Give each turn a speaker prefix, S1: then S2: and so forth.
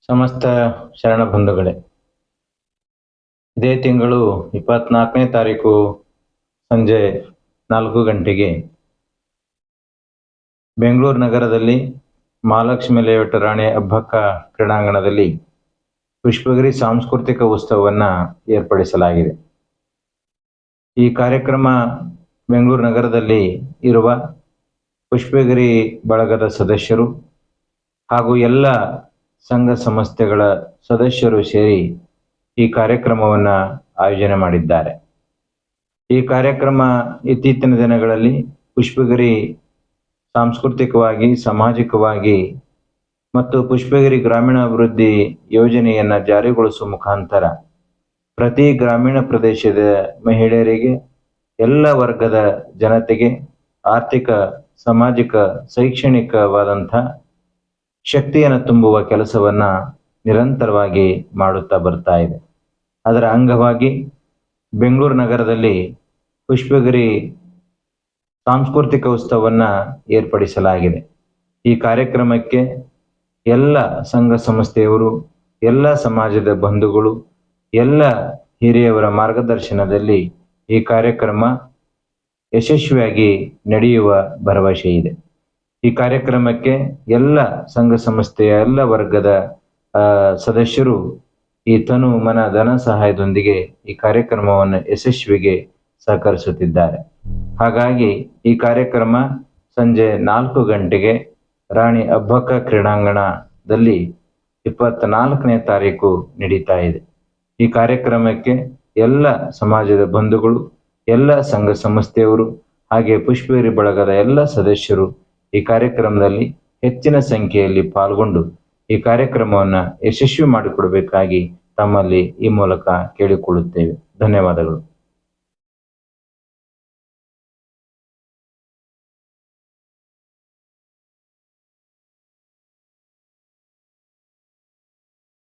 S1: ಸಮಸ್ತ ಶರಣ ಬಂಧುಗಳೇ, ಇದೇ ತಿಂಗಳು 24ನೇ ತಾರೀಕು ಸಂಜೆ 4 ಗಂಟೆಗೆ ಬೆಂಗಳೂರು ನಗರದಲ್ಲಿ ಮಹಾಲಕ್ಷ್ಮಿ ಲೇಔಟ್ ರಾಣಿ ಅಬ್ಬಕ್ಕ ಕ್ರೀಡಾಂಗಣದಲ್ಲಿ ಪುಷ್ಪಗಿರಿ ಸಾಂಸ್ಕೃತಿಕ ಉತ್ಸವವನ್ನು ಏರ್ಪಡಿಸಲಾಗಿದೆ. ಈ ಕಾರ್ಯಕ್ರಮ ಬೆಂಗಳೂರು ನಗರದಲ್ಲಿ ಇರುವ ಪುಷ್ಪಗಿರಿ ಬಳಗದ ಸದಸ್ಯರು ಹಾಗೂ ಎಲ್ಲ ಸಂಘ ಸಂಸ್ಥೆಗಳ ಸದಸ್ಯರು ಸೇರಿ ಈ ಕಾರ್ಯಕ್ರಮವನ್ನು ಆಯೋಜನೆ ಮಾಡಿದ್ದಾರೆ. ಈ ಕಾರ್ಯಕ್ರಮ ಇತ್ತೀಚಿನ ದಿನಗಳಲ್ಲಿ ಪುಷ್ಪಗಿರಿ ಸಾಂಸ್ಕೃತಿಕವಾಗಿ, ಸಾಮಾಜಿಕವಾಗಿ ಮತ್ತು ಪುಷ್ಪಗಿರಿ ಗ್ರಾಮೀಣಾಭಿವೃದ್ಧಿ ಯೋಜನೆಯನ್ನು ಜಾರಿಗೊಳಿಸುವ ಮುಖಾಂತರ ಪ್ರತಿ ಗ್ರಾಮೀಣ ಪ್ರದೇಶದ ಮಹಿಳೆಯರಿಗೆ, ಎಲ್ಲ ವರ್ಗದ ಜನತೆಗೆ ಆರ್ಥಿಕ, ಸಾಮಾಜಿಕ, ಶೈಕ್ಷಣಿಕವಾದಂಥ ಶಕ್ತಿಯನ್ನು ತುಂಬುವ ಕೆಲಸವನ್ನು ನಿರಂತರವಾಗಿ ಮಾಡುತ್ತಾ ಬರ್ತಾ ಇದೆ. ಅದರ ಅಂಗವಾಗಿ ಬೆಂಗಳೂರು ನಗರದಲ್ಲಿ ಪುಷ್ಪಗಿರಿ ಸಾಂಸ್ಕೃತಿಕ ಉತ್ಸವವನ್ನು ಏರ್ಪಡಿಸಲಾಗಿದೆ. ಈ ಕಾರ್ಯಕ್ರಮಕ್ಕೆ ಎಲ್ಲ ಸಂಘ ಸಂಸ್ಥೆಯವರು, ಎಲ್ಲ ಸಮಾಜದ ಬಂಧುಗಳು, ಎಲ್ಲ ಹಿರಿಯವರ ಮಾರ್ಗದರ್ಶನದಲ್ಲಿ ಈ ಕಾರ್ಯಕ್ರಮ ಯಶಸ್ವಿಯಾಗಿ ನಡೆಯುವ ಭರವಸೆ ಇದೆ. ಈ ಕಾರ್ಯಕ್ರಮಕ್ಕೆ ಎಲ್ಲ ಸಂಘ ಸಂಸ್ಥೆಯ ಎಲ್ಲ ವರ್ಗದ ಸದಸ್ಯರು ಈ ತನು ಮನ ಧನ ಸಹಾಯದೊಂದಿಗೆ ಈ ಕಾರ್ಯಕ್ರಮವನ್ನು ಯಶಸ್ವಿಗೆ ಸಹಕರಿಸುತ್ತಿದ್ದಾರೆ. ಹಾಗಾಗಿ ಈ ಕಾರ್ಯಕ್ರಮ ಸಂಜೆ 4 ಗಂಟೆಗೆ ರಾಣಿ ಅಬ್ಬಕ್ಕ ಕ್ರೀಡಾಂಗಣದಲ್ಲಿ 24ನೇ ತಾರೀಕು ನಡೀತಾ ಇದೆ. ಈ ಕಾರ್ಯಕ್ರಮಕ್ಕೆ ಎಲ್ಲ ಸಮಾಜದ ಬಂಧುಗಳು, ಎಲ್ಲ ಸಂಘ ಸಂಸ್ಥೆಯವರು ಹಾಗೆ ಪುಷ್ಪಗಿರಿ ಬಳಗದ ಎಲ್ಲ ಸದಸ್ಯರು ಈ ಕಾರ್ಯಕ್ರಮದಲ್ಲಿ ಹೆಚ್ಚಿನ ಸಂಖ್ಯೆಯಲ್ಲಿ ಪಾಲ್ಗೊಂಡು ಈ ಕಾರ್ಯಕ್ರಮವನ್ನು ಯಶಸ್ವಿ ಮಾಡಿಕೊಡಬೇಕಾಗಿ ತಮ್ಮಲ್ಲಿ ಈ ಮೂಲಕ ಕೇಳಿಕೊಳ್ಳುತ್ತೇವೆ. ಧನ್ಯವಾದಗಳು.